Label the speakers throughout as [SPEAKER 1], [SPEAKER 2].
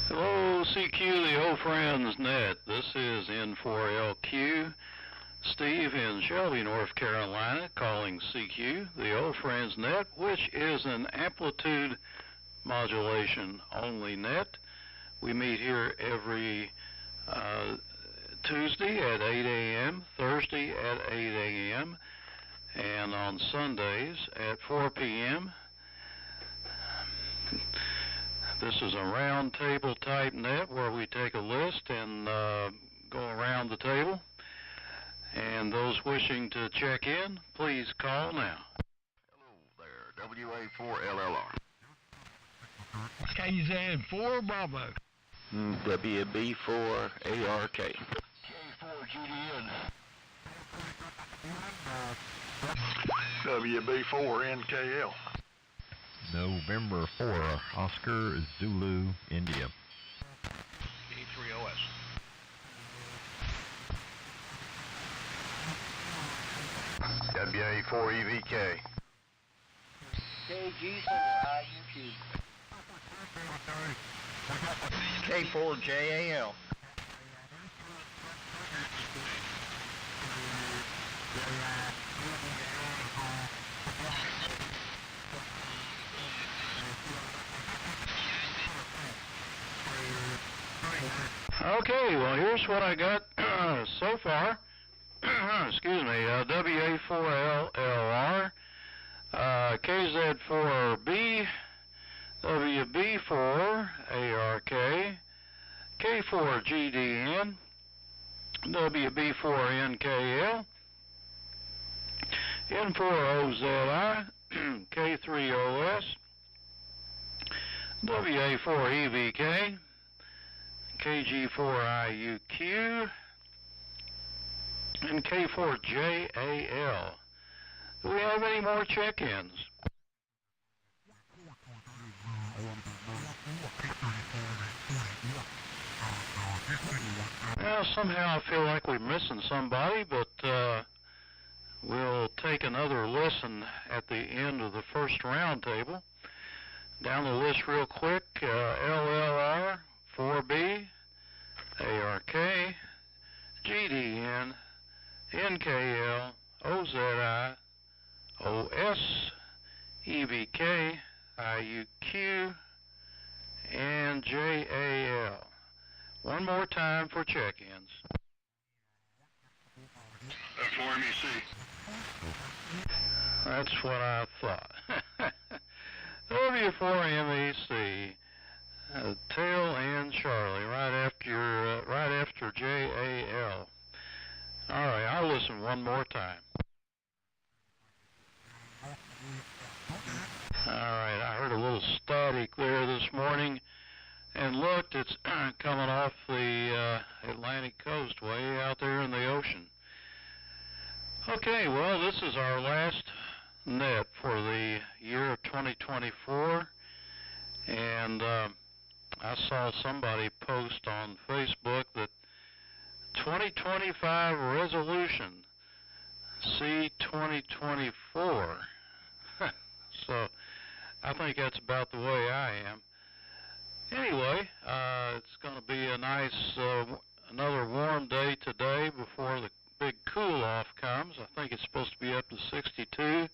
[SPEAKER 1] Hello, CQ, the old friends net. This is N4LQ. Steve in Shelby, North Carolina, calling CQ, the old friends net, which is an amplitude modulation only net. We meet here every Tuesday at 8 a.m., Thursday at 8 a.m., and on Sundays at 4 p.m. This is a round table type net where we take a list and go around the table. And those wishing to check in, please call now.
[SPEAKER 2] Hello there, WA4LLR.
[SPEAKER 3] KZ4 Bravo.
[SPEAKER 2] WB4ARK.
[SPEAKER 3] K4GDN.
[SPEAKER 2] WB4NKL.
[SPEAKER 4] November 4, Oscar Zulu, India.
[SPEAKER 3] K3OS.
[SPEAKER 2] WA4EVK.
[SPEAKER 5] KG4IUQ. K4JAL.
[SPEAKER 1] Okay, well, here's what I got so far. Excuse me, WA4LLR, KZ4B, WB4ARK, K4GDN, WB4NKL, N4OZI, K3OS, WA4EVK, KG4IUQ, and K4JAL. Do we have any more check-ins? Well, somehow I feel like we're missing somebody, but we'll take another listen at the end of the first round table. Down the list real quick, LLR, 4B, ARK, GDN, NKL, OZI, OS, EVK, IUQ, and JAL. One more time for check-ins.
[SPEAKER 2] F4MEC.
[SPEAKER 1] That's what I thought. W4MEC, Tail and Charlie, right after JAL. All right, I'll listen one more time. All right, I heard a little static there this morning, and looked, it's coming off the Atlantic coast, way out there in the ocean. Okay, well, this is our last net for the year of 2024, and I saw somebody post on Facebook that 2025 resolution, see 2024. So I think that's about the way I am. Anyway, it's going to be a nice, another warm day today before the big cool-off comes. I think it's supposed to be up to 62.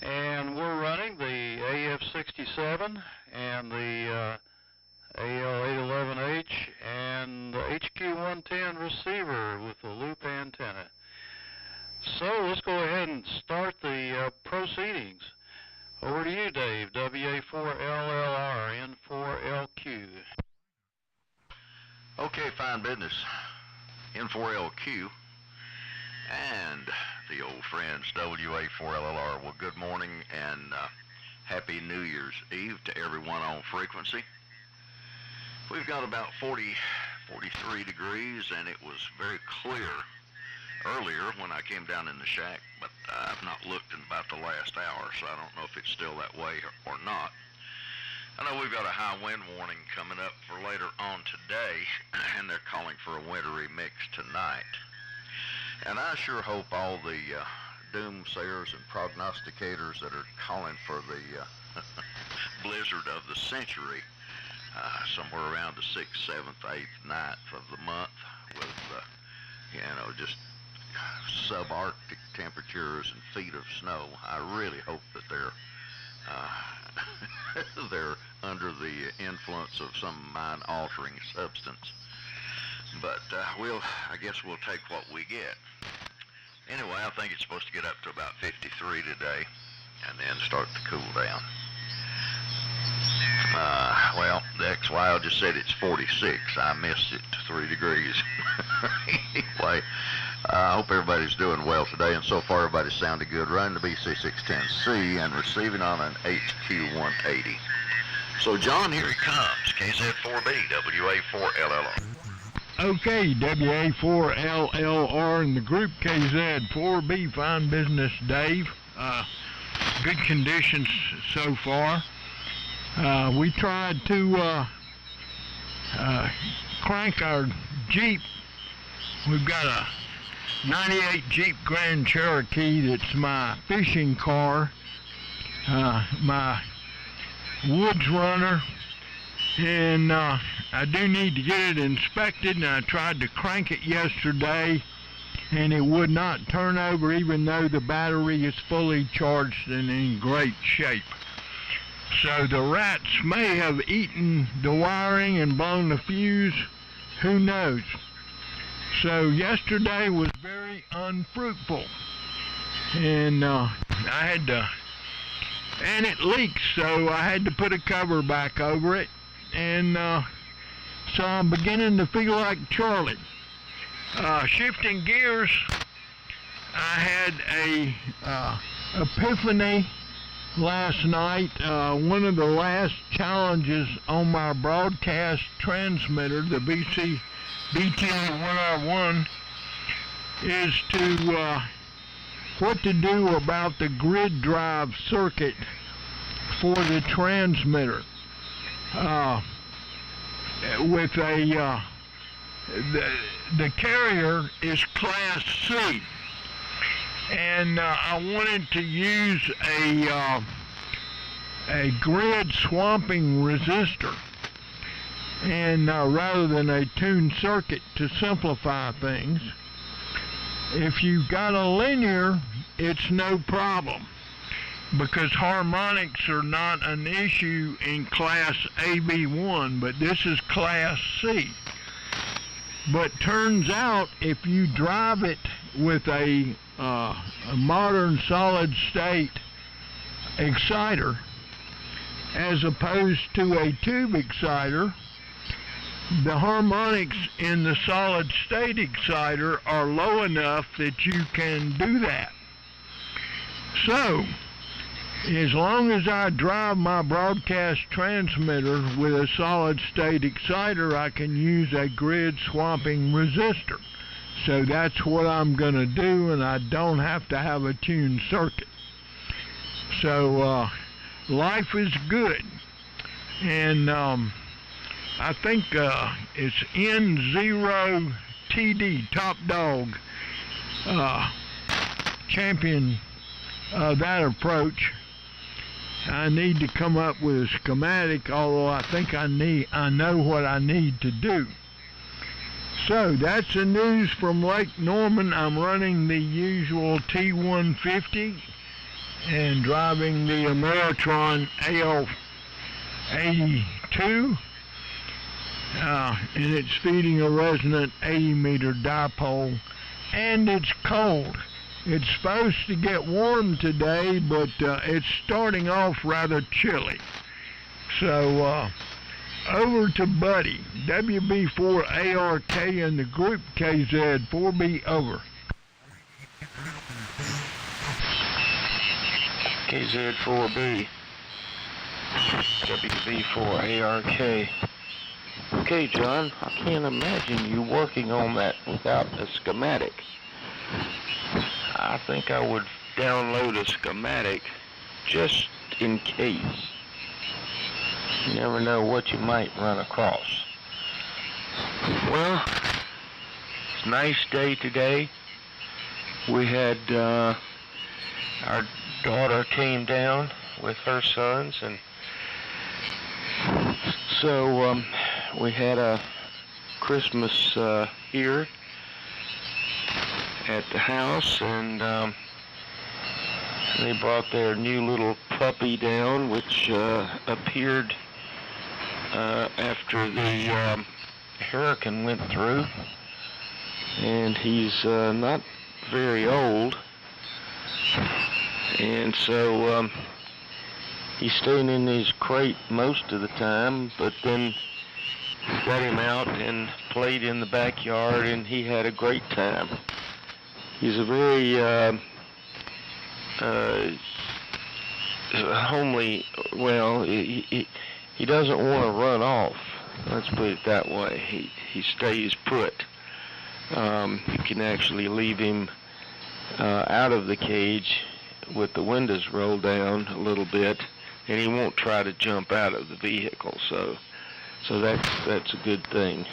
[SPEAKER 1] And we're running the AF-68 and the AL-811H and the HQ-110 receiver with the loop antenna. So let's go ahead and start the proceedings. Over to you, Dave. WA4LLR, N4LQ.
[SPEAKER 2] Okay, fine business. N4LQ and the old friends WA4LLR. Well, good morning and happy New Year's Eve to everyone on frequency. We've got about 43 degrees, and it was very clear earlier when I came down in the shack, but I've not looked in about the last hour, so I don't know if it's still that way or not. I know we've got a high wind warning coming up for later on today, and they're calling for a wintry mix tonight. And I sure hope all the doomsayers and prognosticators that are calling for the blizzard of the century, somewhere around the 6th, 7th, 8th, 9th of the month, with, just subarctic temperatures and feet of snow. I really hope that they're under the influence of some mind-altering substance. But I guess we'll take what we get. Anyway, I think it's supposed to get up to about 53 today, and then start to cool down. Well, the XY just said it's 46. I missed it to 3 degrees. Anyway, I hope everybody's doing well today, and so far everybody's sounded good. Running the BC610C and receiving on an HQ180. So, John, here he comes. KZ4B, WA4LLR.
[SPEAKER 3] Okay, WA4LLR and the group KZ4B, fine business, Dave. Good conditions so far. We tried to crank our Jeep. We've got a 98 Jeep Grand Cherokee that's my fishing car, my woods runner, and I do need to get it inspected, and I tried to crank it yesterday and it would not turn over even though the battery is fully charged and in great shape. So the rats may have eaten the wiring and blown the fuse, who knows. So yesterday was very unfruitful, and and it leaks, so I had to put a cover back over it, and so I'm beginning to feel like Charlie. Shifting gears, I had a epiphany last night. One of the last challenges on my broadcast transmitter, the BT1R1, is to what to do about the grid drive circuit for the transmitter. With the carrier is Class C, and I wanted to use a grid swamping resistor, and rather than a tuned circuit to simplify things. If you've got a linear, it's no problem, because harmonics are not an issue in Class AB1, but this is Class C. But turns out if you drive it with a modern solid-state exciter as opposed to a tube exciter, the harmonics in the solid-state exciter are low enough that you can do that. So, as long as I drive my broadcast transmitter with a solid-state exciter, I can use a grid swamping resistor. So that's what I'm going to do, and I don't have to have a tuned circuit. So life is good. And I think it's N0TD, Top Dog, champion that approach. I need to come up with a schematic, although I think I know what I need to do. So that's the news from Lake Norman. I'm running the usual T150 and driving the Ameritron AF-68, and it's feeding a resonant 80-meter dipole, and it's cold. It's supposed to get warm today, but it's starting off rather chilly. So over to Buddy, WB4ARK and the group KZ, 4B over.
[SPEAKER 5] KZ4B, WB4ARK. Okay, John, I can't imagine you working on that without a schematic. I think I would download a schematic just in case. You never know what you might run across. Well, it's a nice day today. We had our daughter came down with her sons, and so we had a Christmas here at the house, and they brought their new little puppy down, which appeared after the hurricane went through, and he's not very old, and so he's staying in his crate most of the time, but then got him out and played in the backyard, and he had a great time. He's a very homely, well, he doesn't want to run off. Let's put it that way. He stays put. You can actually leave him out of the cage with the windows rolled down a little bit, and he won't try to jump out of the vehicle. So that's a good thing.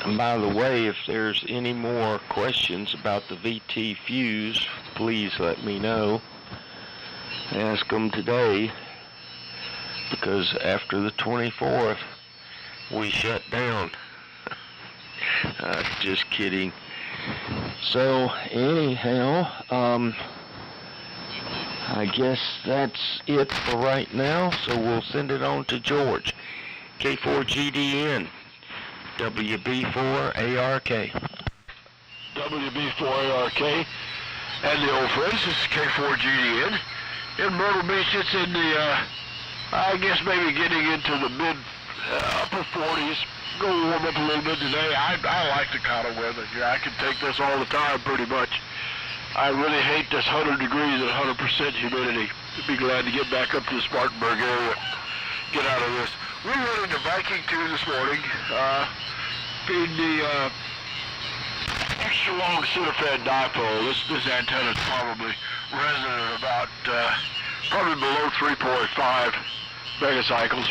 [SPEAKER 5] And by the way, if there's any more questions about the VT fuse, please let me know. Ask them today, because after the 24th, we shut down. Just kidding. So anyhow, I guess that's it for right now, so we'll send it on to George. K4GDN. WB4ARK.
[SPEAKER 6] WB4ARK and the old friends, this is K4GDN. In Myrtle Beach, it's in the, I guess maybe getting into the mid, upper 40s. Gonna warm up a little bit today. I like the kind of weather here. I can take this all the time pretty much. I really hate this 100 degrees and 100% humidity. I'd be glad to get back up to the Spartanburg area, get out of this. We're running the Viking 2 this morning, feeding the extra long center-fed dipole. This antenna is probably resonant about, probably below 3.5 megacycles.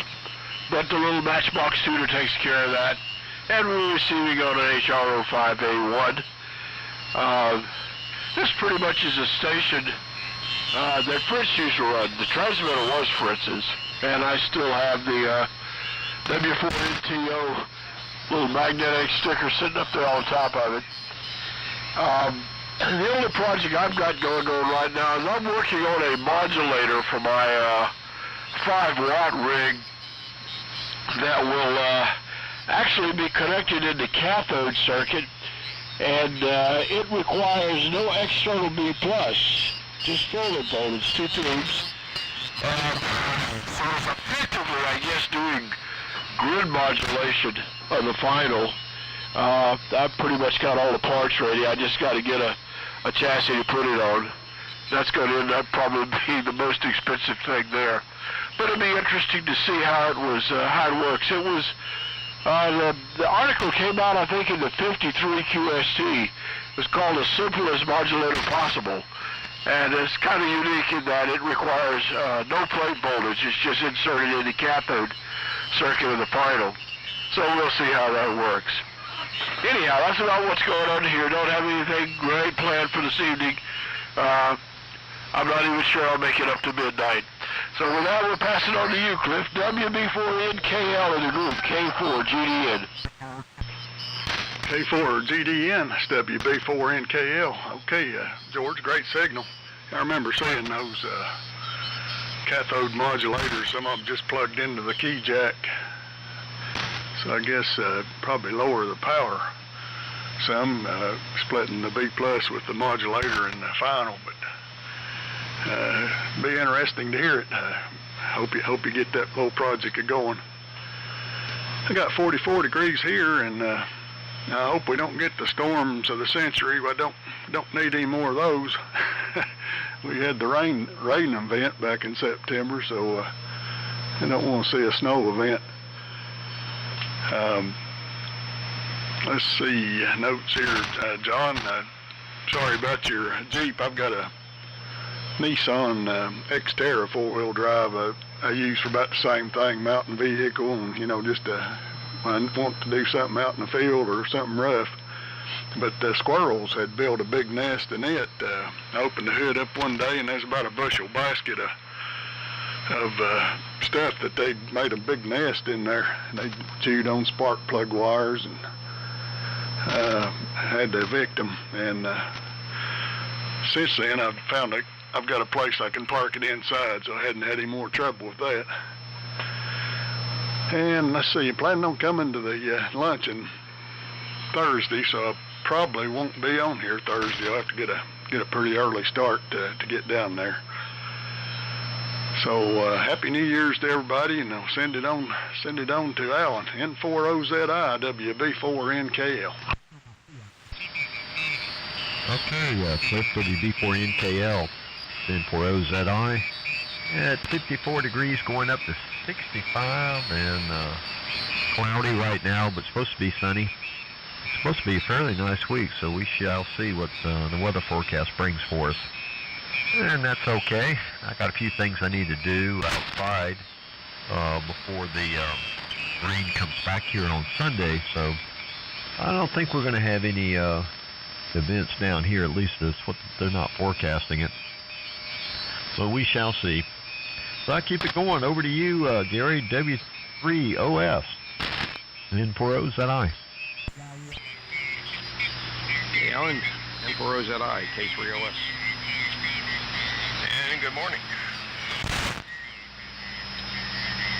[SPEAKER 6] But the little Matchbox tuner takes care of that. And we're receiving on an HRO5A1. This pretty much is a station that Fritz used to run. The transmitter was Fritz's, and I still have the W4NTO little magnetic sticker sitting up there on top of it. The only project I've got going on right now is I'm working on a modulator for my 5-watt rig that will actually be connected in the cathode circuit, and it requires no external B+, just filter voltage, 2 tubes. So it's effectively, I guess, doing grid modulation on the final. I've pretty much got all the parts ready. I just got to get a chassis to put it on. That's going to end up probably being the most expensive thing there. But it'll be interesting to see how it works. It was the article came out, I think, in the 53 QST. It was called the simplest modulator possible, and it's kind of unique in that it requires no plate voltage. It's just inserted in the cathode circuit of the final. So we'll see how that works. Anyhow, that's about what's going on here. Don't have anything great planned for this evening. I'm not even sure I'll make it up to midnight. So with that, we'll pass it on to you, Cliff. WB4NKL in the group, K4GDN.
[SPEAKER 7] K4GDN, that's WB4NKL. Okay, George, great signal. I remember seeing those cathode modulators, some of them just plugged into the key jack. So I guess probably lower the power. Some splitting the B plus with the modulator in the final, but be interesting to hear it. Hope you get that whole project going. I got 44 degrees here, and I hope we don't get the storms of the century. I don't need any more of those. We had the rain event back in September, so I don't want to see a snow event. Let's see, notes here, John. Sorry about your Jeep. I've got a Nissan Xterra 4-wheel drive I use for about the same thing, mountain vehicle, and just when I want to do something out in the field or something rough. But the squirrels had built a big nest in it. I opened the hood up one day, and there's about a bushel basket of stuff that they'd made a big nest in there. They chewed on spark plug wires, and had to evict them. And since then, I've got a place I can park it inside, so I hadn't had any more trouble with that. And let's see, I'm planning on coming to the luncheon Thursday, so I probably won't be on here Thursday. I'll have to get a pretty early start to get down there. So Happy New Year's to everybody, and I'll send it on to Alan, N4OZI, WB4NKL.
[SPEAKER 4] Okay, Cliff, WB4NKL, N4OZI. At 54 degrees, going up to 65, and cloudy right now, but supposed to be sunny. It's supposed to be a fairly nice week, so we shall see what the weather forecast brings for us. And that's okay. I got a few things I need to do outside before the rain comes back here on Sunday, so I don't think we're going to have any events down here, at least that's what they're not forecasting it. But we shall see. So I keep it going. Over to you, Gary, W3OS, N4OZI.
[SPEAKER 8] Hey, Alan, N4OZI, K3OS. And good morning.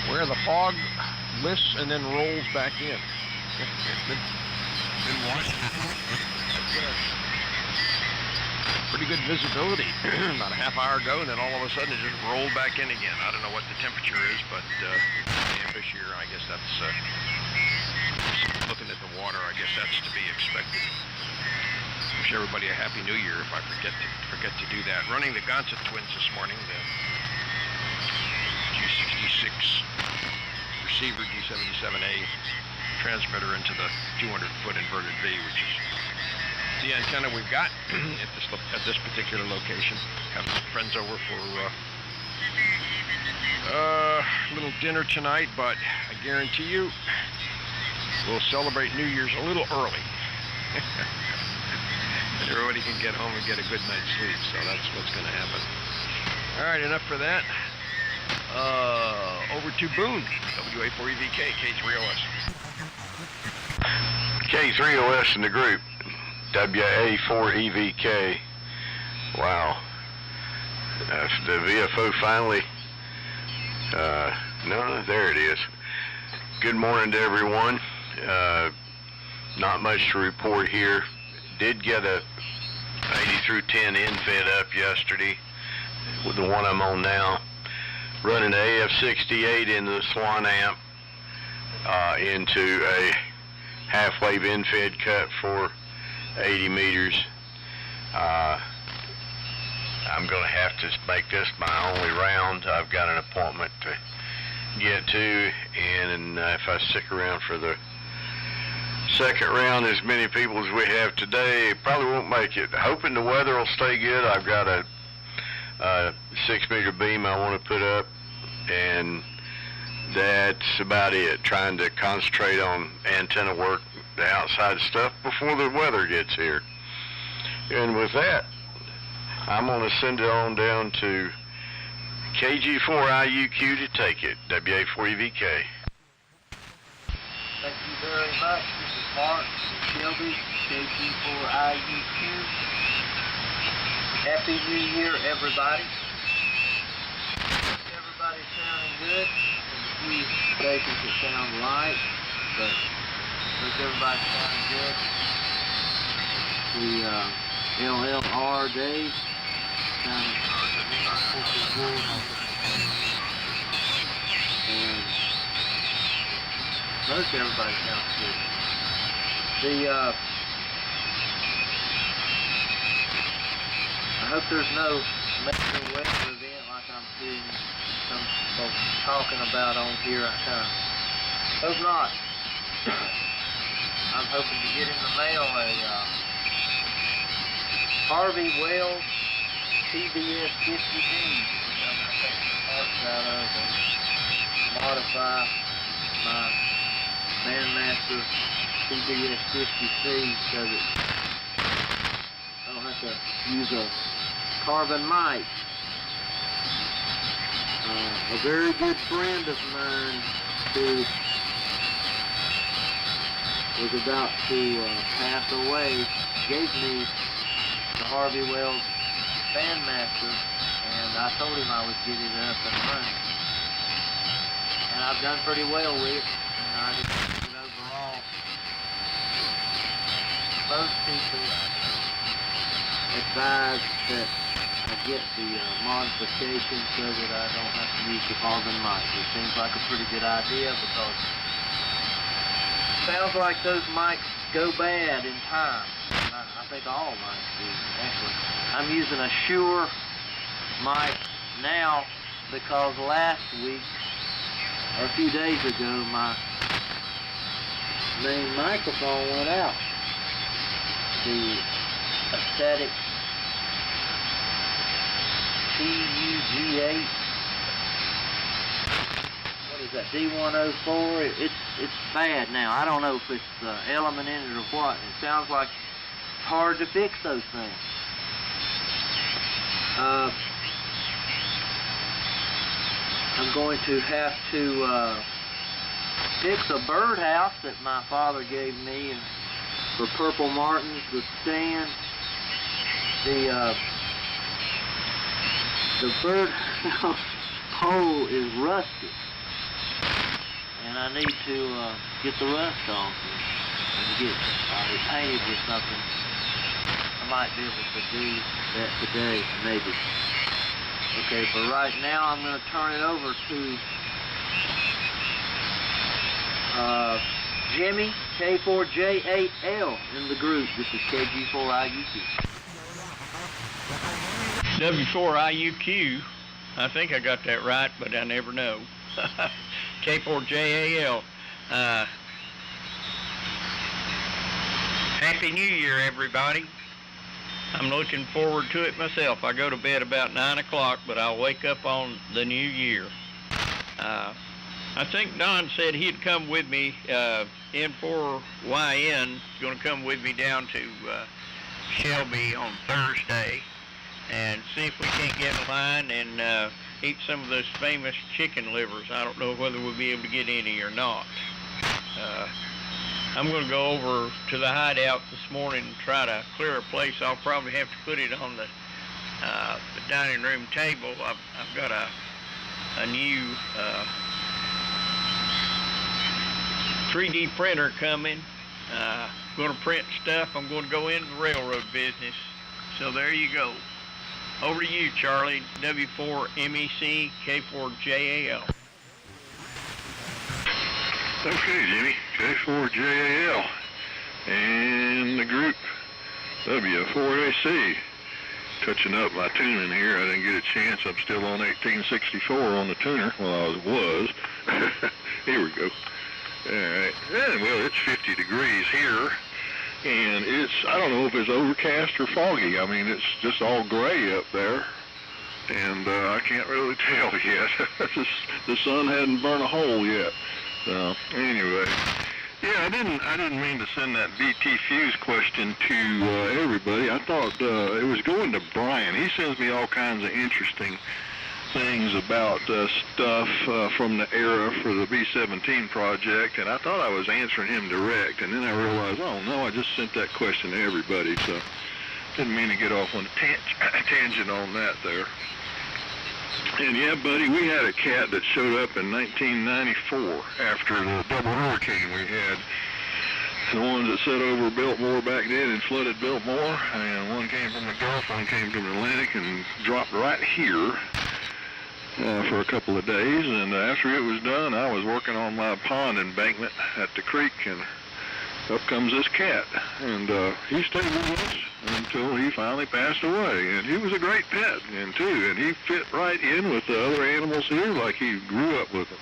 [SPEAKER 8] Where the fog lifts and then rolls back in. Been watching it. Pretty good visibility about a half hour ago, and then all of a sudden it just rolled back in again. I don't know what the temperature is, but damp this year, I guess that's, looking at the water, I guess that's to be expected. Wish everybody a Happy New Year if I forget to do that. Running the Gonset twins this morning, the G66 receiver, G77A transmitter into the 200-foot inverted V, which is the antenna we've got at this particular location. Have some friends over for a little dinner tonight, but I guarantee you we'll celebrate New Year's a little early. And everybody can get home and get a good night's sleep, so that's what's going to happen. All right, enough for that. Over to Boone, WA4EVK, K3OS.
[SPEAKER 6] K3OS in the group, WA4EVK. Wow. The VFO finally, no, there it is. Good morning to everyone. Not much to report here. Did get a 80 through 10 infed up yesterday with the one I'm on now. Running the AF-68 into the Swan amp into a half-wave infed cut for 80 meters. I'm going to have to make this my only round. I've got an appointment to get to, and if I stick around for the second round, as many people as we have today, probably won't make it. Hoping the weather will stay good. I've got a 6-meter beam I want to put up, and that's about it. Trying to concentrate on antenna work, the outside stuff, before the weather gets here. And with that, I'm going to send it on down to KG4IUQ to take it, WA4EVK.
[SPEAKER 9] Thank you very much. This is Mark Shelby, KG4IUQ. Happy New Year, everybody. Everybody's sounding good. There's a few stations that sound light, but looks everybody's sounding good. The LLR Dave sounding good. And most everybody sounds good. I hope there's no major weather event like I'm seeing some folks talking about on here. I kind of hope not. I'm hoping to get in the mail a Harvey Wells TBS 50D, which I'm going to take some parts out of and modify my Manmaster TBS 50C so that I don't have to use a carbon mic. A very good friend of mine who was about to pass away gave me the Harvey Wells Bandmaster, and I told him I would get it up and running. And I've done pretty well with it, and I just think that overall, most people advise that I get the modification so that I don't have to use the carbon mic. It seems like a pretty good idea because it sounds like those mics go bad in time. I think all mics do, actually. I'm using a Shure mic now because last week, or a few days ago, my main microphone went out. The Aesthetic TUG8, what is that, D104, it's bad now. I don't know if it's the element in it or what. It sounds like it's hard to fix those things. I'm going to have to fix a birdhouse that my father gave me and for Purple Martins with stand. The birdhouse hole is rusted, and I need to get the rust off and get it painted with something. I might be able to do that today, maybe. Okay, but right now I'm going to turn it over to Jimmy, K4J8L in the group. This is KG4IUQ.
[SPEAKER 10] W4IUQ, I think I got that right, but I never know. K4JAL. Happy New Year, everybody. I'm looking forward to it myself. I go to bed about 9 o'clock, but I'll wake up on the new year. I think Don said he'd come with me, N4YN, going to come with me down to Shelby on Thursday and see if we can't get in line and eat some of those famous chicken livers. I don't know whether we'll be able to get any or not. I'm going to go over to the hideout this morning and try to clear a place. I'll probably have to put it on the dining room table. I've got a new 3D printer coming. Going to print stuff. I'm going to go into the railroad business. So there you go. Over to you, Charlie. W4MEC K4JAL.
[SPEAKER 7] Okay, Jimmy, K4JAL, and the group W4AC. Touching up my tuning here. I didn't get a chance. I'm still on 1864 on the tuner. Well, I was. Here we go. All right. And, well, it's 50 degrees here, and I don't know if it's overcast or foggy. I mean, it's just all gray up there, and I can't really tell yet. The sun hadn't burned a hole yet. So, anyway, Yeah, I didn't mean to send that BT fuse question to everybody. I thought it was going to Brian. He sends me all kinds of interesting things about stuff from the era for the B-17 project, and I thought I was answering him direct, and then I realized, oh no, I just sent that question to everybody, so didn't mean to get off on a tangent on that there. And yeah, buddy, we had a cat that showed up in 1994 after the double hurricane we had. The ones that set over Biltmore back then and flooded Biltmore, and one came from the Gulf, one came from the Atlantic, and dropped right here for a couple of days. And after it was done, I was working on my pond embankment at the creek, and up comes this cat, and he stayed with us until he finally passed away. And he was a great pet, and he fit right in with the other animals here, like he grew up with them.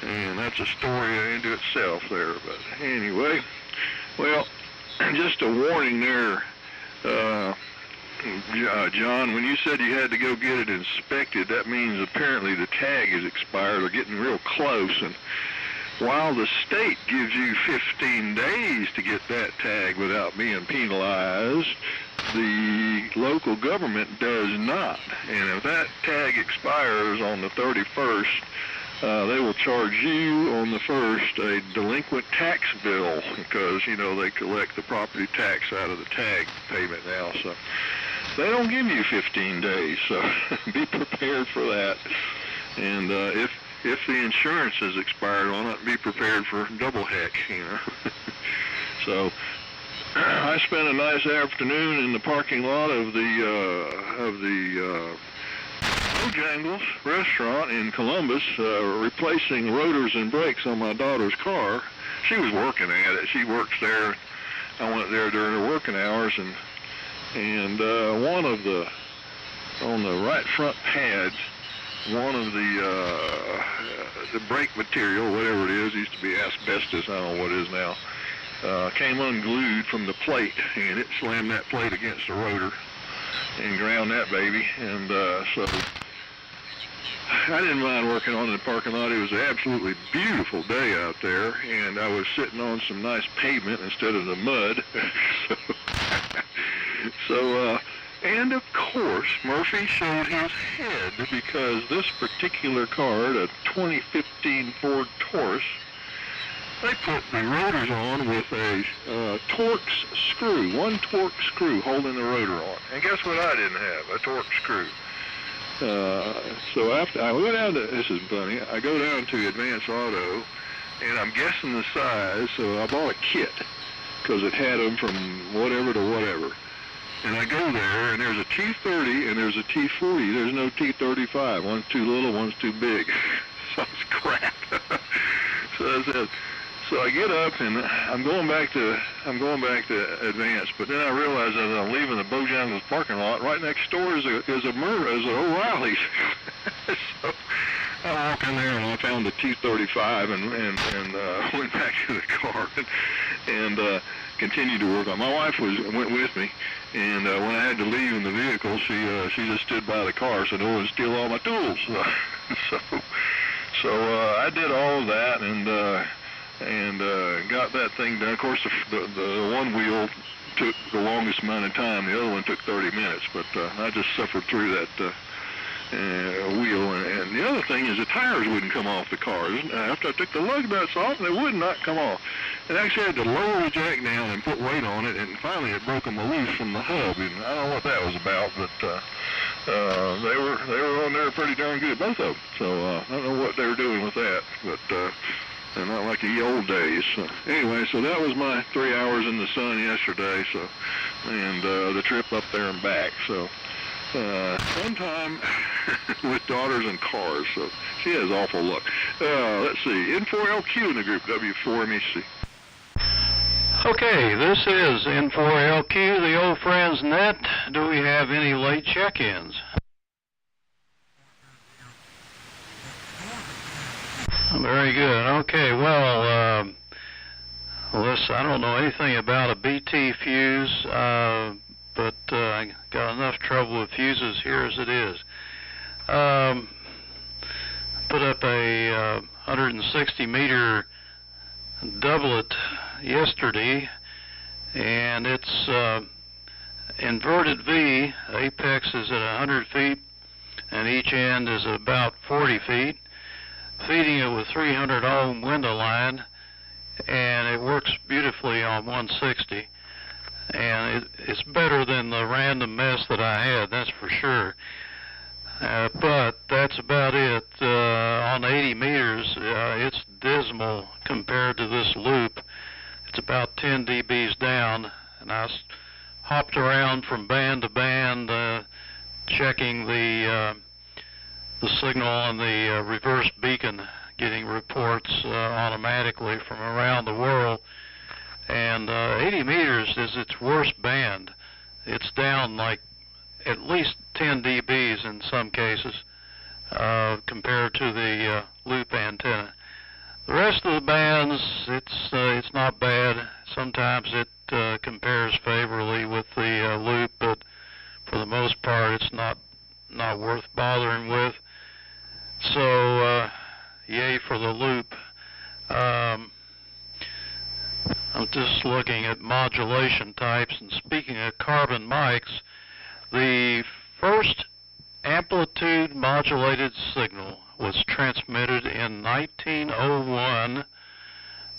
[SPEAKER 7] And that's a story into itself there. But anyway, well, just a warning there, John, when you said you had to go get it inspected, that means apparently the tag is expired or getting real close. And while the state gives you 15 days to get that tag without being penalized, the local government does not. And if that tag expires on the 31st, they will charge you on the 1st a delinquent tax bill because, you know, they collect the property tax out of the tag payment now. So they don't give you 15 days, so be prepared for that. And if the insurance has expired on it, be prepared for double heck, you know. So I spent a nice afternoon in the parking lot of the Bojangles restaurant in Columbus, replacing rotors and brakes on my daughter's car. She was working at it. She works there. I went there during her working hours, and one of on the right front pads, one of the brake material, whatever it is, used to be asbestos, I don't know what it is now, came unglued from the plate, and it slammed that plate against the rotor and ground that baby. And so I didn't mind working on it in the parking lot. It was an absolutely beautiful day out there, and I was sitting on some nice pavement instead of the mud. And of course, Murphy showed his head because this particular car, the 2015 Ford Taurus, they put the rotors on with a Torx screw, one Torx screw holding the rotor on. And guess what I didn't have? A Torx screw. So after I go down to, this is funny, I go down to Advance Auto, and I'm guessing the size, so I bought a kit because it had them from whatever to whatever. And I go there, and there's a T30 and there's a T40. There's no T35. One's too little, one's too big. So it's crap. So I get up, and I'm going back to Advance. But then I realize as I'm leaving the Bojangles parking lot, right next door is an O'Reilly's. So I walk in there, and I found a T35 and went back to the car and continued to work on. My wife went with me. And when I had to leave in the vehicle, she just stood by the car so no one would steal all my tools. So I did all of that and got that thing done. Of course, the one wheel took the longest amount of time. The other one took 30 minutes, but I just suffered through that wheel. And the other thing is the tires wouldn't come off the car. After I took the lug nuts off, they would not come off. And actually had to lower the jack down and put weight on it, and finally it broke them loose from the hub. And I don't know what that was about, but they were on there pretty darn good, both of them. So I don't know what they were doing with that, but they're not like the old days. Anyway, so that was my 3 hours in the sun yesterday. So, and the trip up there and back. So fun time with daughters and cars. So she has awful luck. Let's see, N4LQ in the group W4MEC.
[SPEAKER 1] Okay, this is N4LQ, the old friends net. Do we have any late check-ins? Very good. Okay, well, listen, I don't know anything about a BT fuse, but I got enough trouble with fuses here as it is. Put up a 160 meter doublet yesterday, and it's inverted V. Apex is at 100 feet, and each end is about 40 feet. Feeding it with 300 ohm window line, and it works beautifully on 160. And it's better than the random mess that I had, that's for sure. But that's about it. On 80 meters, it's dismal compared to this loop. It's about 10 dBs down, and I hopped around from band to band, checking the signal on the reverse beacon, getting reports automatically from around the world. And 80 meters is its worst band. It's down like at least 10 dBs in some cases compared to the loop antenna. The rest of the bands, it's not bad. Sometimes it compares favorably with the loop, but for the most part, it's not worth bothering with. So, yay for the loop. I'm just looking at modulation types, and speaking of carbon mics, the first amplitude modulated signal was transmitted in 1901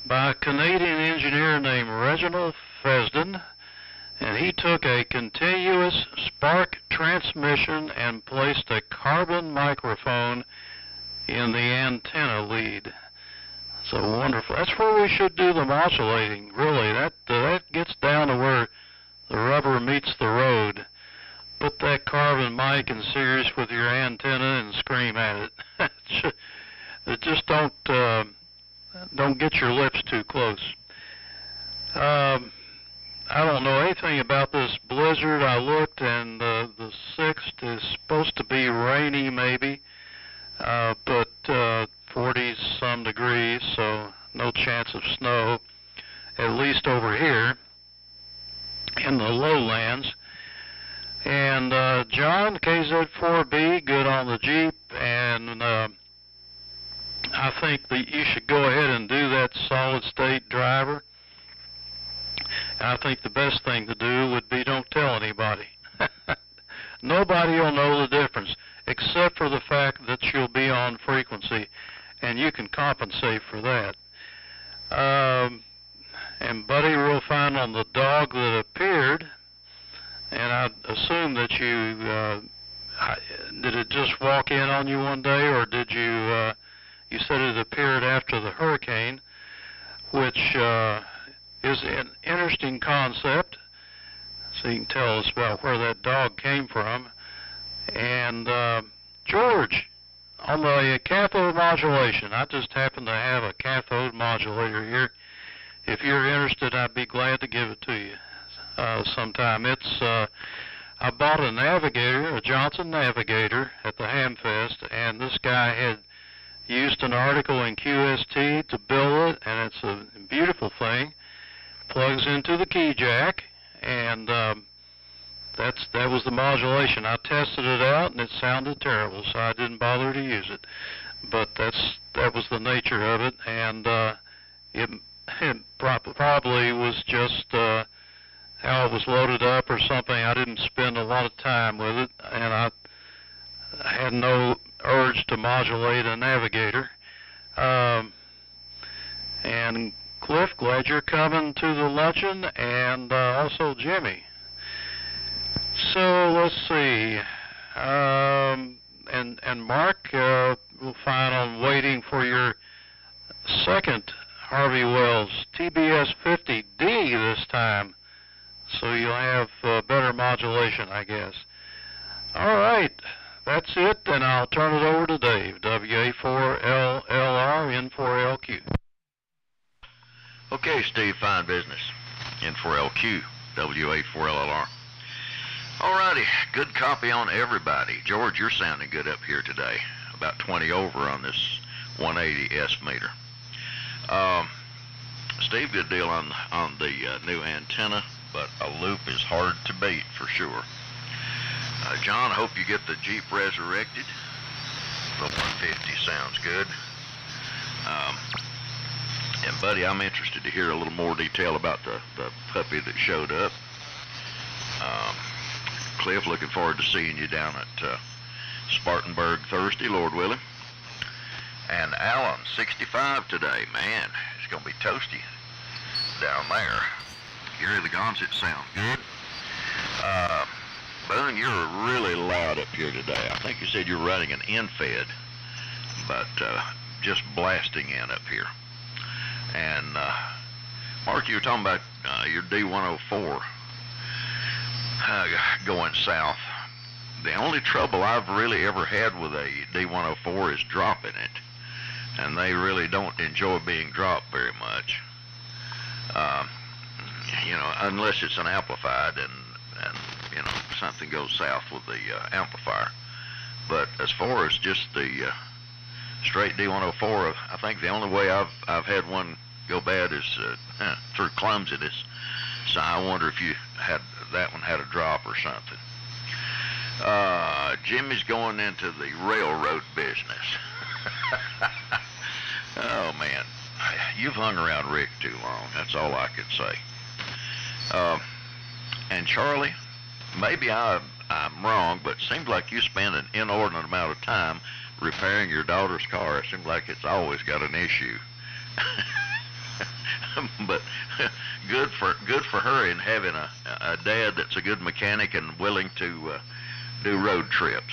[SPEAKER 1] by a Canadian engineer named Reginald Fesden, and he took a continuous spark transmission and placed a carbon microphone in the antenna lead. So wonderful. That's where we should do the modulating, really. That gets down to where the rubber meets the road. Put that carbon mic in series with your antenna and scream at it. Just don't get your lips too close. I don't know anything about this blizzard. I looked, and the 6th is supposed to be rainy maybe, but 40-some degrees, so no chance of snow, at least over here in the lowlands. And John, KZ4B, good on the Jeep, and I think that you should go ahead and do that solid state driver. I think the best thing to do would be don't tell anybody. Nobody will know the difference, except for the fact that you'll be on frequency, and you can compensate for that. And Buddy will find on the dog that appeared, and I assume that did it just walk in on you one day, or did you said it appeared after the hurricane, which is an interesting concept, so you can tell us about where that dog came from. And George, on the cathode modulation, I just happen to have a cathode modulator here. If you're interested, I'd be glad to give it to you sometime. I bought a Navigator, a Johnson Navigator, at the Hamfest, and this guy had used an article in QST to build it, and it's a beautiful thing. Plugs into the key jack, and that was the modulation. I tested it out, and it sounded terrible, so I didn't bother to use it. But that was the nature of it, and it probably was just how it was loaded up or something. I didn't spend a lot of time with it, and I had no urge to modulate a Navigator. And Cliff, glad you're coming to the luncheon, and also Jimmy. So let's see. And Mark, we'll find on waiting for your second Harvey Wells TBS 50D this time, so you'll have better modulation, I guess. All right, that's it, and I'll turn it over to Dave, WA4LLR, N4LQ.
[SPEAKER 2] Okay, Steve, fine business. N4LQ, WA4LLR. Alrighty, good copy on everybody. George, you're sounding good up here today. About 20 over on this 180S meter. Steve, good deal on the new antenna, but a loop is hard to beat for sure. John, I hope you get the Jeep resurrected. The 150 sounds good. And buddy, I'm interested to hear a little more detail about the puppy that showed up. Cliff, looking forward to seeing you down at Spartanburg Thursday, Lord willing. And Alan, 65 today. Man, it's going to be toasty down there. Gary the Gonzit sound good. Boone, you're really loud up here today. I think you said you're running an in-fed, but just blasting in up here. And Mark, you were talking about your D104 going south. The only trouble I've really ever had with a D104 is dropping it, and they really don't enjoy being dropped very much. You know, unless it's an amplified and you know, something goes south with the amplifier. But as far as just the straight D104, I think the only way I've had one go bad is through clumsiness. So I wonder if you had that one had a drop or something. Jimmy's going into the railroad business. Oh man, you've hung around Rick too long. That's all I can say. And Charlie, maybe I'm wrong, but it seems like you spend an inordinate amount of time repairing your daughter's car. It seems like it's always got an issue. But good for her in having a dad that's a good mechanic and willing to do road trips.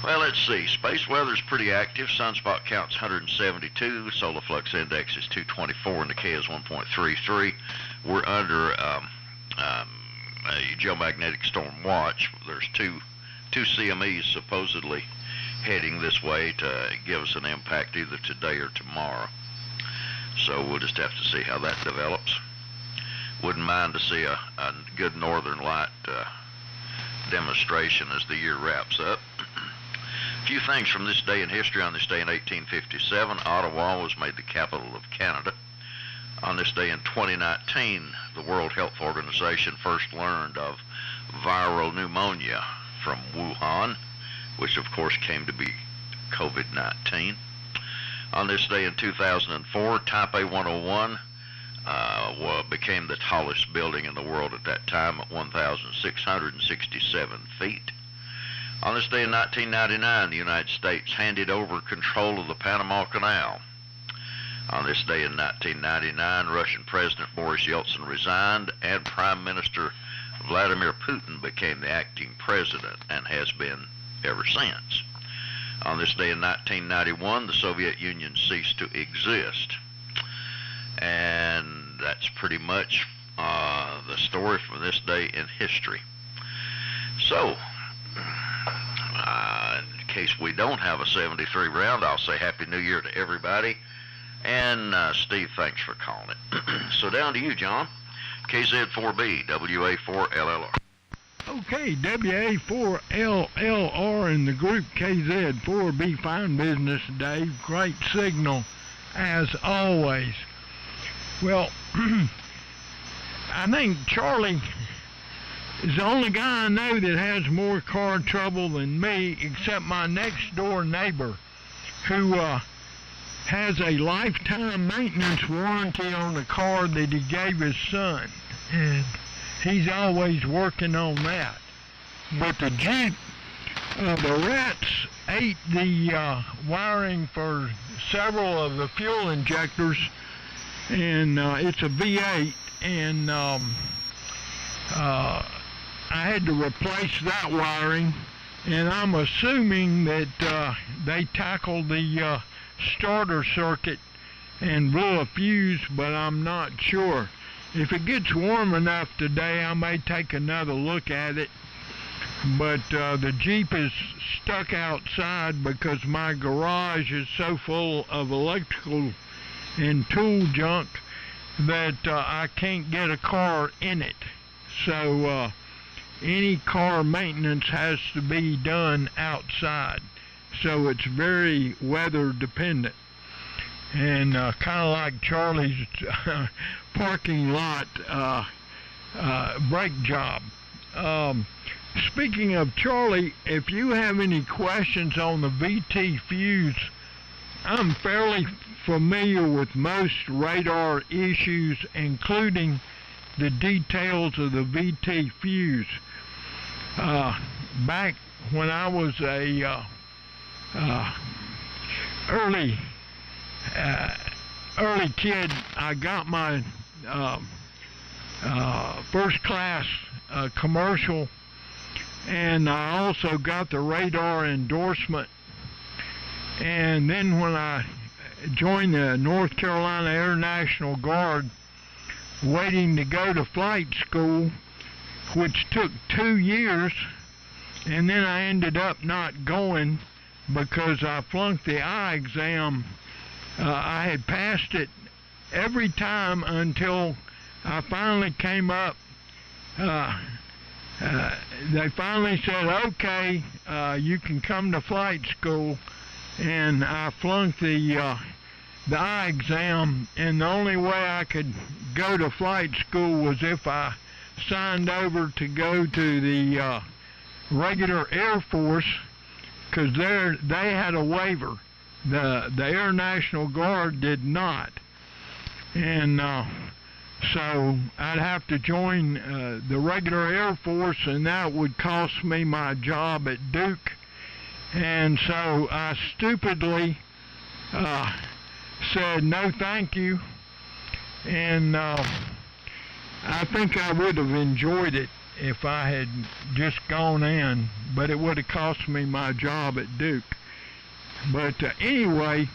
[SPEAKER 2] Well, let's see. Space weather's pretty active. Sunspot count's 172. Solar flux index is 224, and the K is 1.33. We're under a geomagnetic storm watch. There's two CMEs supposedly heading this way to give us an impact either today or tomorrow. So we'll just have to see how that develops. Wouldn't mind to see a good northern light demonstration as the year wraps up. A few things from this day in history. On this day in 1857, Ottawa was made the capital of Canada. On this day in 2019, the World Health Organization first learned of viral pneumonia from Wuhan, which of course came to be COVID-19. On this day in 2004, Taipei 101 became the tallest building in the world at that time at 1,667 feet. On this day in 1999, the United States handed over control of the Panama Canal. On this day in 1999, Russian President Boris Yeltsin resigned and Prime Minister Vladimir Putin became the acting president and has been ever since. On this day in 1991, the Soviet Union ceased to exist. And that's pretty much the story from this day in history. So, in case we don't have a 73 round, I'll say Happy New Year to everybody. And Steve, thanks for calling it. So down to you, John. KZ4B, WA4LLR.
[SPEAKER 3] Okay, WA4LLR in the group KZ4B. Fine business, Dave. Great signal, as always. Well, I think Charlie is the only guy I know that has more car trouble than me, except my next door neighbor, who has a lifetime maintenance warranty on the car that he gave his son. And he's always working on that. But the Jeep, the rats ate the wiring for several of the fuel injectors, and it's a V8, and I had to replace that wiring, and I'm assuming that they tackled the starter circuit and blew a fuse, but I'm not sure. If it gets warm enough today, I may take another look at it. But the Jeep is stuck outside because my garage is so full of electrical and tool junk that I can't get a car in it. So any car maintenance has to be done outside. So it's very weather dependent. And kind of like Charlie's parking lot brake job. Speaking of Charlie, if you have any questions on the VT fuse, I'm fairly familiar with most radar issues, including the details of the VT fuse. Back when I was a early kid, I got my first class commercial, and I also got the radar endorsement. And then when I joined the North Carolina Air National Guard, waiting to go to flight school, which took 2 years, and then I ended up not going because I flunked the eye exam. I had passed it every time until I finally came up. They finally said, okay, you can come to flight school, and I flunked the eye exam, and the only way I could go to flight school was if I signed over to go to the regular Air Force, because they had a waiver. The Air National Guard did not. And so I'd have to join the regular Air Force, and that would cost me my job at Duke. And so I stupidly said no thank you, and I think I would have enjoyed it if I had just gone in, but it would have cost me my job at Duke. But anyway,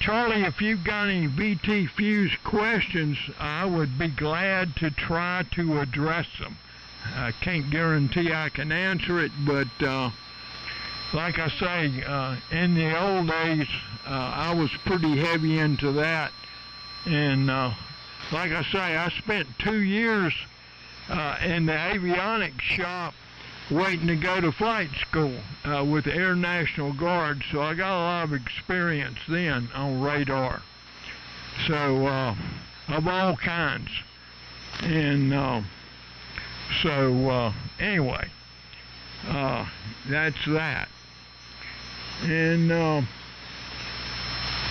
[SPEAKER 3] Charlie, if you've got any VT fuse questions, I would be glad to try to address them. I can't guarantee I can answer it, but like I say, in the old days, I was pretty heavy into that. And like I say, I spent 2 years in the avionics shop waiting to go to flight school with the Air National Guard, so I got a lot of experience then on radar. So, of all kinds. And anyway, that's that. And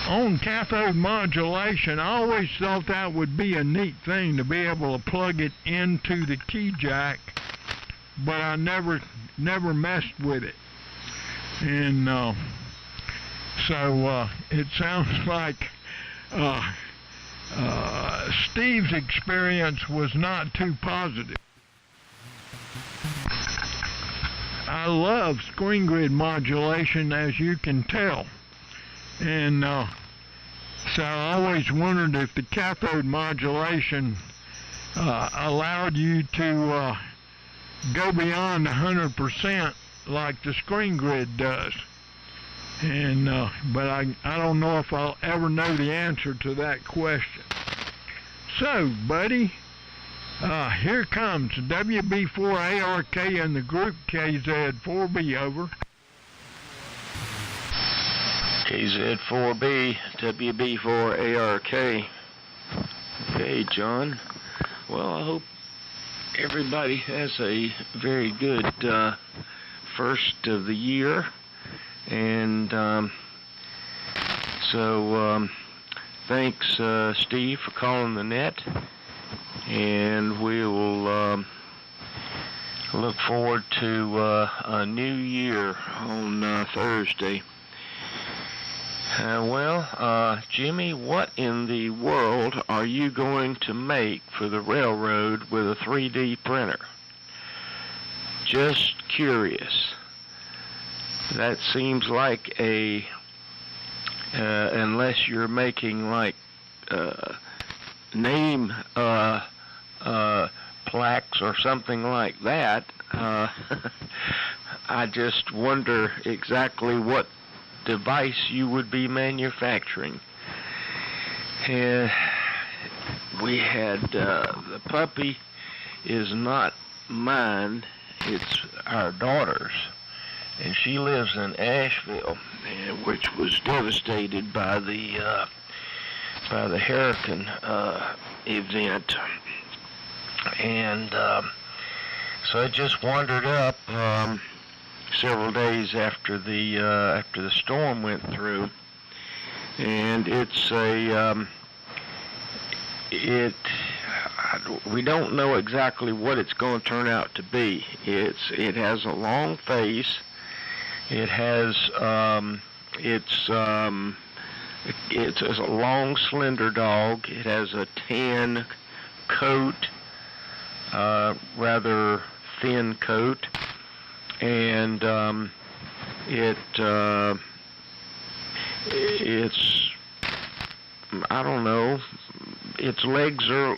[SPEAKER 3] on cathode modulation, I always thought that would be a neat thing to be able to plug it into the key jack, but I never messed with it. And so it sounds like Steve's experience was not too positive. I love screen grid modulation, as you can tell. And so I always wondered if the cathode modulation allowed you to go beyond 100% like the screen grid does. And but I don't know if I'll ever know the answer to that question. So, buddy, here comes WB4ARK and the group KZ4B, over.
[SPEAKER 5] KZ4B, WB4ARK. Okay, John. Well, I hope everybody has a very good first of the year. And so thanks, Steve, for calling the net. And we will look forward to a new year on Thursday. Well, Jimmy, what in the world are you going to make for the railroad with a 3D printer? Just curious. That seems like a, unless you're making like name plaques or something like that, I just wonder exactly what device you would be manufacturing. We had the puppy is not mine, it's our daughter's, and she lives in Asheville, which was devastated by the hurricane event. And so I just wandered up several days after the storm went through, and it's we don't know exactly what it's going to turn out to be. It has a long face. It has it's a long, slender dog. It has a tan coat, rather thin coat, and it's, I don't know, its legs are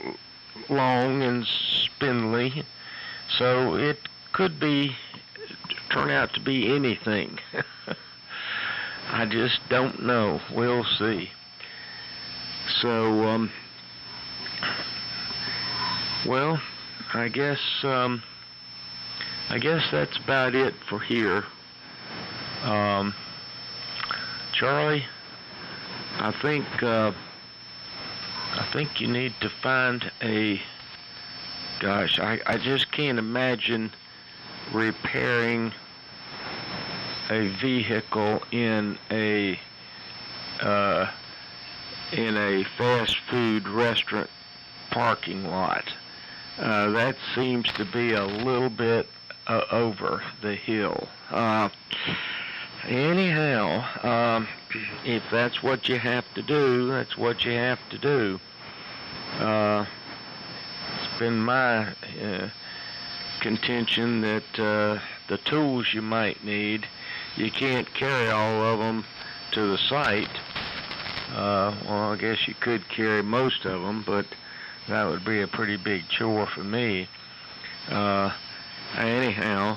[SPEAKER 5] long and spindly, so it could turn out to be anything. I just don't know. We'll see. So, well, I guess that's about it for here. Charlie, I think you need to find I just can't imagine repairing a vehicle in a fast food restaurant parking lot. That seems to be a little bit over the hill. Anyhow, if that's what you have to do, that's what you have to do. It's been my contention that the tools you might need, you can't carry all of them to the site. Well, I guess you could carry most of them, but that would be a pretty big chore for me. Anyhow,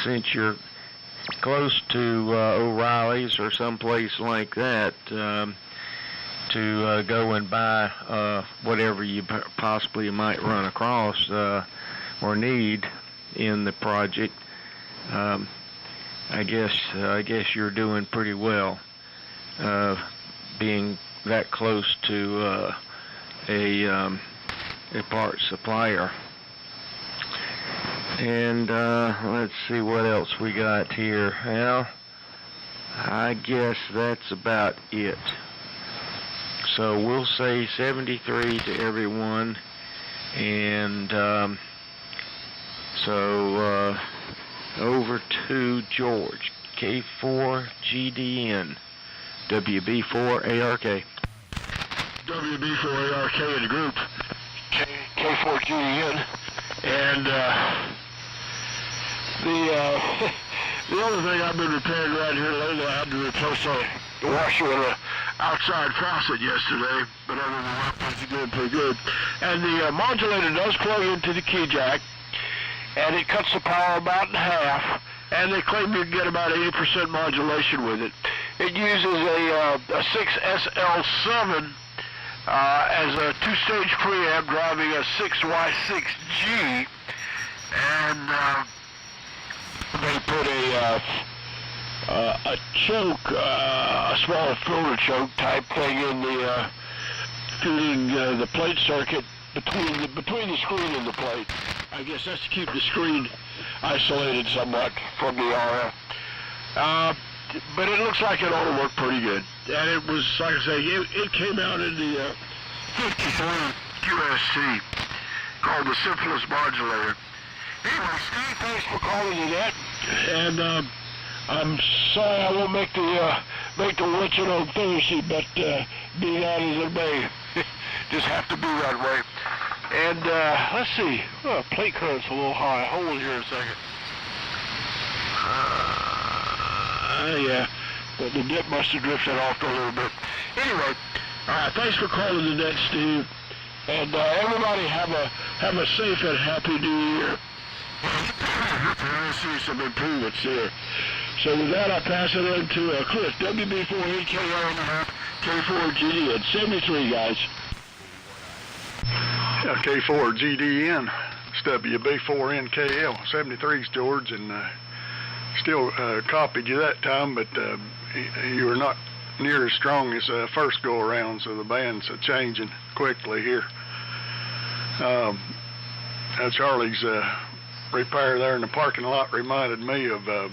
[SPEAKER 5] since you're close to O'Reilly's or someplace like that, to go and buy whatever you possibly might run across or need in the project, I guess you're doing pretty well, being that close to a parts supplier. And let's see what else we got here. Well, I guess that's about it. So we'll say 73 to everyone, and so over to George, K4GDN, WB4ARK.
[SPEAKER 6] WB4ARK in the group, K4GDN, and the other thing I've been repairing around here lately, I had to replace the washer in the outside faucet yesterday, but other than that, things are doing pretty good. And the modulator does plug into the key jack, and it cuts the power about in half, and they claim you can get about 80% modulation with it. It uses a 6SL7 as a two-stage preamp driving a 6Y6G, and they put a choke, a small filter choke type thing in the feeding the plate circuit between the screen and the plate. I guess that's to keep the screen isolated somewhat from the RF. But it looks like it ought to work pretty good. And it was, like I say, it came out in the 53 QSC, called the simplest modulator. Anyway, Steve, thanks for calling in that. And I'm sorry I won't make the luncheon on Thursday, but be that as it may, just have to be that way. And let's see, plate current's a little high. Hold on here a second. Yeah, but the dip must have drifted off a little bit. Anyway, thanks for calling the net, Steve. And everybody have a safe and happy New Year. I see some improvements here. So with that, I pass it on to Chris, WB4NKL, K4GD at 73, guys.
[SPEAKER 7] Yeah, K4GDN, it's WB4NKL, 73's George, and still copied you that time, but you were not near as strong as first go around, so the band's changing quickly here. Charlie's repair there in the parking lot reminded me of an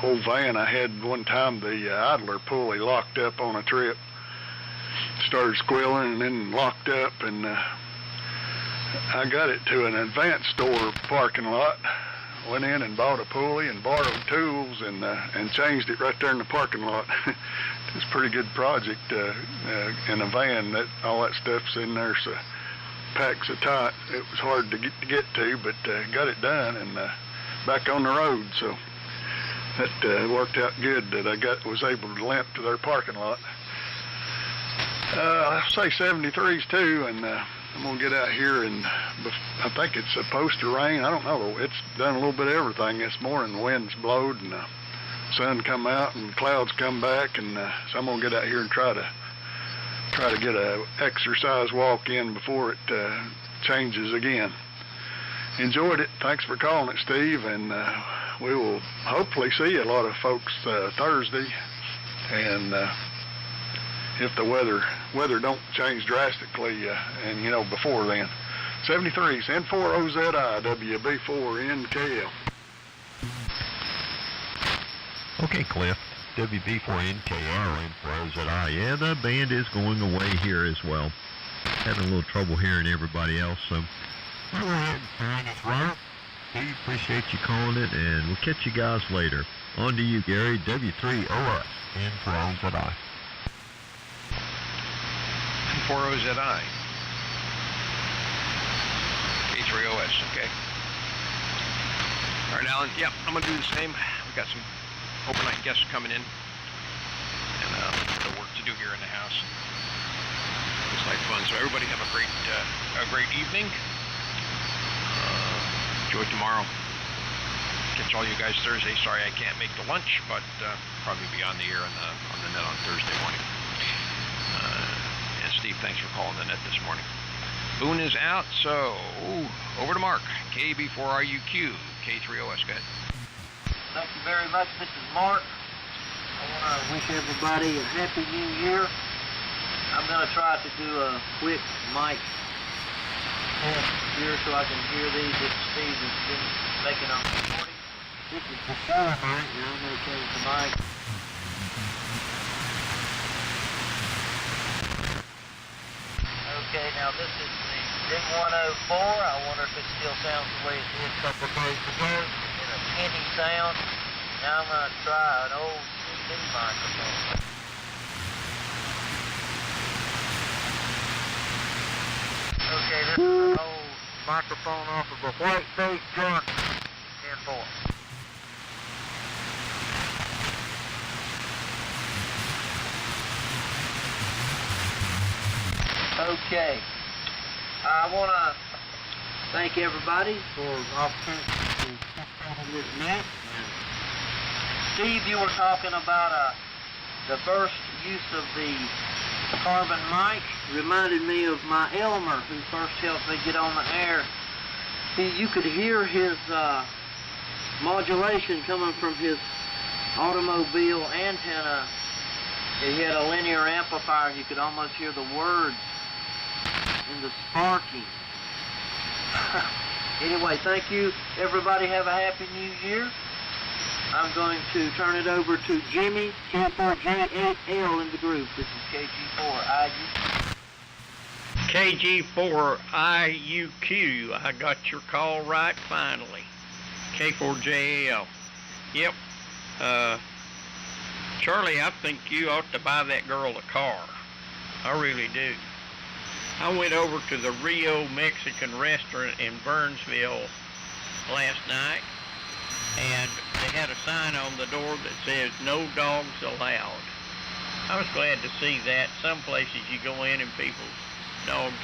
[SPEAKER 7] old van I had one time. The idler pulley locked up on a trip, started squealing and then locked up, and I got it to an advanced store parking lot, went in and bought a pulley and borrowed tools and changed it right there in the parking lot. It's a pretty good project in a van. That all that stuff's in there, so packed so tight it was hard to get to, but got it done and back on the road. So that worked out good that I was able to limp to their parking lot. I'll say 73s too, and I'm gonna get out here, and I think it's supposed to rain. I don't know. It's done a little bit of everything this morning. The wind's blowed and the sun come out and clouds come back, and so I'm gonna get out here and try to get a exercise walk in before it changes again. Enjoyed it. Thanks for calling it, Steve, and we will hopefully see a lot of folks Thursday, and if the weather don't change drastically, and before then. 73s, N4OZI, WB4NKL.
[SPEAKER 4] Okay, Cliff, WB4NKL, N4OZI. Yeah, the band is going away here as well. Having a little trouble hearing everybody else, so we'll go ahead and sign this right. We appreciate you calling it, and we'll catch you guys later. On to you, Gary, W3OS, N4OZI.
[SPEAKER 8] N4OZI. K3OS, okay. All right, Alan, yep, I'm going to do the same. We've got some overnight guests coming in, and the work to do here in the house. It's like fun, so everybody have a great evening. Enjoy tomorrow. Catch all you guys Thursday. Sorry I can't make the lunch, but probably be on the air on the net on Thursday morning. And Steve, thanks for calling the net this morning. Boone is out, so over to Mark. KB4RUQ, K3OS, go ahead.
[SPEAKER 9] Thank you very much. This is Mark. I want to wish everybody a happy new year. I'm going to try to do a quick mic test here so I can hear these that Steve has been making on recording. This is the phone mic, and I'm going to change the mic. Okay, now this is the D104. I wonder if it still sounds the way it did a couple of days ago in a tinny sound. Now I'm going to try an old CD microphone. Okay, this is an old microphone off of a white face Johnson 10-4. Okay, I want to thank everybody for the opportunity to talk on this net. Steve, you were talking about the first use of the carbon mic. Reminded me of my Elmer, who first helped me get on the air. You could hear his modulation coming from his automobile antenna. He had a linear amplifier. You could almost hear the words in the sparking. Anyway, thank you. Everybody have a happy new year. I'm going to turn it over to Jimmy, K4J8L in the group. This is KG4IUQ.
[SPEAKER 10] KG4IUQ. I got your call right finally. K4JAL. Yep. Charlie, I think you ought to buy that girl a car. I really do. I went over to the Rio Mexican restaurant in Burnsville last night, and they had a sign on the door that says, "No dogs allowed." I was glad to see that. Some places you go in and people's dogs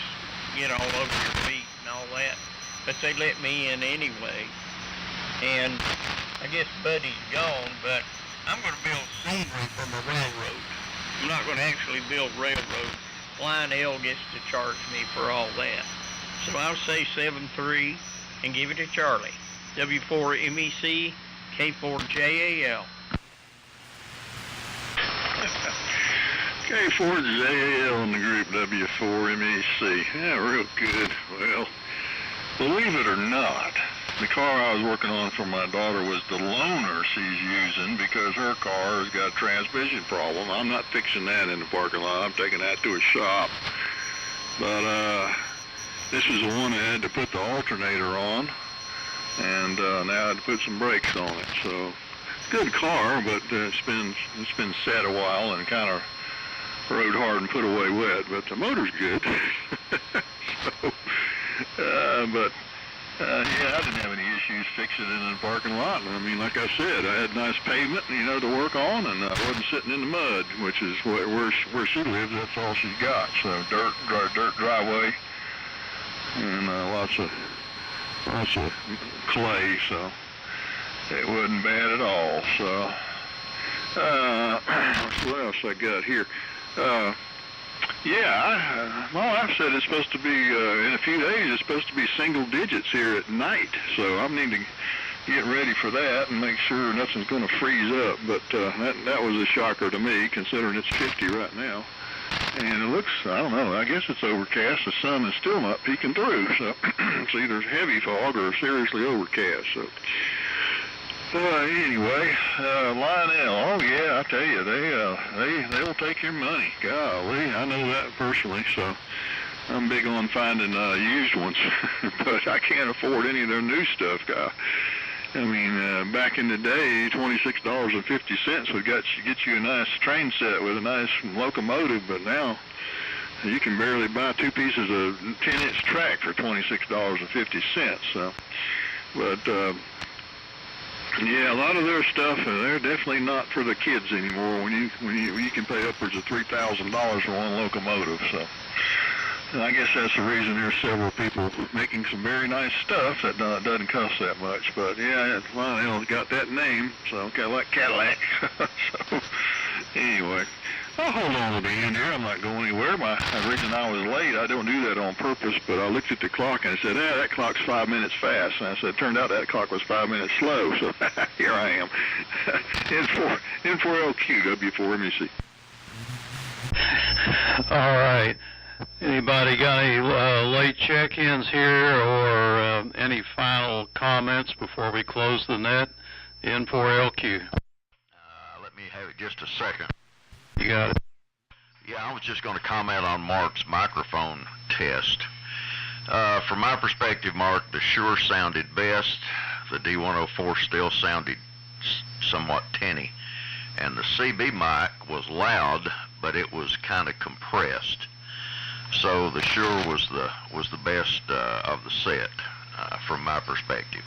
[SPEAKER 10] get all over your feet and all that, but they let me in anyway. And I guess Buddy's gone, but I'm going to build scenery from a railroad. I'm not going to actually build railroad. Line L gets to charge me for all that. So I'll say 7-3 and give it to Charlie. W4MEC, K4JAL.
[SPEAKER 7] K4JAL in the group, W4MEC. Yeah, real good. Well, believe it or not, car I was working on for my daughter was the loaner she's using because her car has got a transmission problem. I'm not fixing that in the parking lot. I'm taking that to a shop. But this is the one that had to put the alternator on, and now I had to put some brakes on it. So good car, but it's been set a while and kind of rode hard and put away wet. But the motor's good. So, yeah, I didn't have any issues fixing it in the parking lot. I mean, like I said, I had nice pavement, to work on, and I wasn't sitting in the mud, which is where she lives. That's all she's got. So dirt driveway, and lots of clay. So it wasn't bad at all. So what else I got here? Yeah, my wife said it's supposed to be, in a few days, it's supposed to be single digits here at night. So I need to get ready for that and make sure nothing's going to freeze up. But that was a shocker to me, considering it's 50 right now. And it looks, I don't know, I guess it's overcast. The sun is still not peeking through. So it's either heavy fog or seriously overcast. So anyway, Lionel, oh yeah, I tell you, they'll take your money. Golly, I know that personally, so I'm big on finding used ones, but I can't afford any of their new stuff, guy. I mean, back in the day, $26.50 would get you a nice train set with a nice locomotive, but now you can barely buy two pieces of 10-inch track for $26.50. So, but yeah, a lot of their stuff, they're definitely not for the kids anymore. When you can pay upwards of $3,000 for one locomotive. So, and I guess that's the reason there's several people making some very nice stuff that doesn't cost that much. But yeah, Lionel's got that name, so kind of like Cadillac. So anyway, I'll hold on to the end here. I'm not going anywhere. The reason I was late, I don't do that on purpose, but I looked at the clock and I said, that clock's 5 minutes fast. And I said, it turned out that clock was 5 minutes slow. So here I am. N4LQ, W4MEC.
[SPEAKER 1] All right. Anybody got any late check-ins here or any final comments before we close the net? N4LQ.
[SPEAKER 2] Let me have it just a second.
[SPEAKER 1] You got it.
[SPEAKER 2] Yeah, I was just going to comment on Mark's microphone test. From my perspective, Mark, the Shure sounded best. The D104 still sounded somewhat tinny. And the CB mic was loud, but it was kind of compressed. So the Shure was the best of the set from my perspective.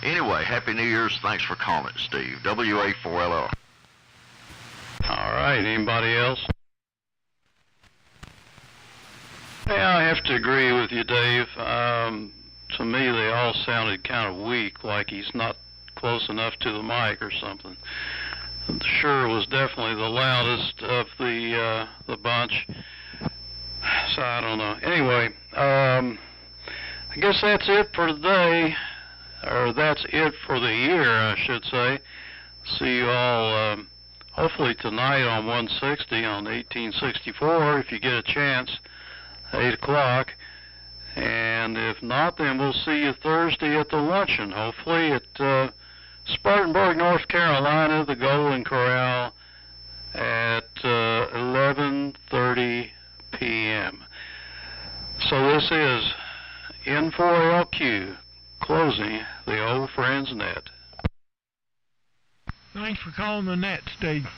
[SPEAKER 2] Anyway, Happy New Year's. Thanks for calling, Steve. WA4LR.
[SPEAKER 1] All right. Anybody else? Yeah, I have to agree with you, Dave. To me, they all sounded kind of weak, like he's not close enough to the mic or something. The Shure was definitely the loudest of the bunch. So I don't know. Anyway, I guess that's it for today, or that's it for the year, I should say. See you all hopefully tonight on 160 on 1864 if you get a chance, 8 o'clock. And if not, then we'll see you Thursday at the luncheon, hopefully at Spartanburg, North Carolina, the Golden Corral at 11:30 p.m. So this is N4LQ closing the Old Friends Net.
[SPEAKER 3] Thanks for calling the net, Steve.